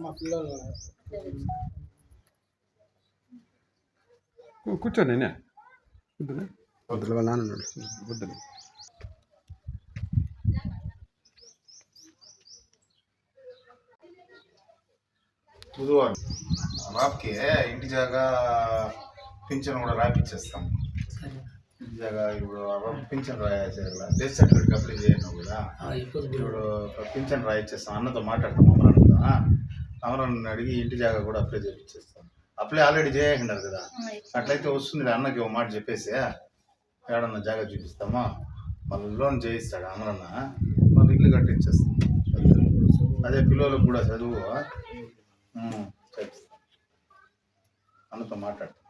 మా పిల్లలు కూర్చోండి వద్దులు వాళ్ళ నాన్న వద్దని బుధవారం బాబుకి ఇంటి జాగా పింఛన్ కూడా రాపిచ్చేస్తాం. ఇంటి జాగా ఇప్పుడు పింఛన్ రాయాలి, డెత్ సర్టిఫికేట్ అప్లై చేయను కదా. ఇప్పుడు పింఛన్ రాయిచ్చేస్తాం. అన్నతో మాట్లాడతాం, అమరాన్నతో. అమరాన్ని అడిగి ఇంటి జాగా కూడా అప్లై చేయించేస్తాం. అప్లై ఆల్రెడీ చేయకున్నారు కదా, అట్లయితే వస్తుంది. అన్నకి ఒక మాట చెప్పేసి ఏడన్నా జాగా చూపిస్తామా, మళ్ళీ లోన్ చేయిస్తాడు అమరన్న, మళ్ళీ ఇల్లు కట్టించేస్తాం. అదే పిల్లలకు కూడా చదువు చేపిస్తాం. అన్నతో మాట్లాడతాం.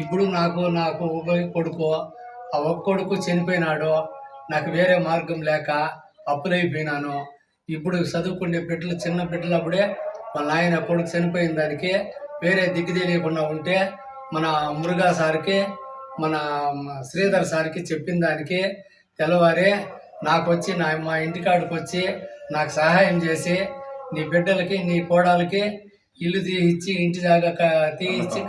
ఇప్పుడు నాకు ఒక కొడుకు, ఆ ఒక్క కొడుకు చనిపోయినాడు. నాకు వేరే మార్గం లేక అప్పులైపోయినాను. ఇప్పుడు చదువుకునే బిడ్డలు, చిన్న బిడ్డలు అప్పుడే మా నాయన కొడుకు చనిపోయిన దానికి వేరే దిక్కు తెలియకుండా ఉంటే మన మురుగా సార్కి, మన శ్రీధర్ సార్కి చెప్పిన దానికి తెల్లవారి నాకు వచ్చి మా ఇంటికాడికి వచ్చి నాకు సహాయం చేసి నీ బిడ్డలకి, నీ కోడలకి ఇల్లు తీయించి, ఇంటి జాగా తీయించి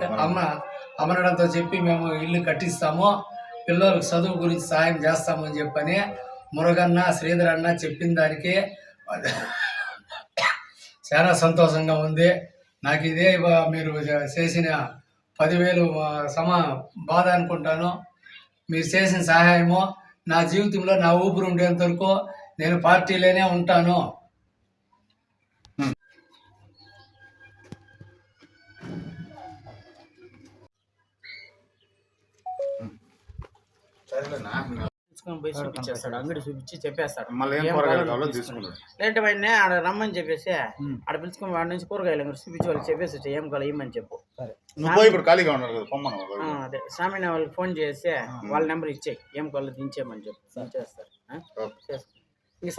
అమరడంతో చెప్పి మేము ఇల్లు కట్టిస్తాము, పిల్లలకు చదువు గురించి సహాయం చేస్తామని చెప్పని మురుగన్న, శ్రీధర్ అన్న చెప్పిన దానికి చాలా సంతోషంగా ఉంది. నాకు ఇదే మీరు చేసిన 10,000 బాధ అనుకుంటాను. మీరు చేసిన సహాయము నా జీవితంలో నా ఊపిరి ఉండేంత వరకు నేను పార్టీలోనే ఉంటాను. పోయి చూపించేస్తాడు, అంగడి చూపించి చెప్పేస్తాడు. లేదంటే వాడిని ఆడ రమ్మని చెప్పేసి ఆడ పిలుచుకొని వాడి నుంచి కూరగాయలు అంగడి చూపించి వాళ్ళకి చెప్పేసి ఏం కావాలి ఇమ్మని చెప్పు. అదే సామిన వాళ్ళకి ఫోన్ చేసి వాళ్ళ నెంబర్ ఇచ్చేయి, ఏం కావాలి దించేయమని చెప్పు, చేస్తారు. ఇంక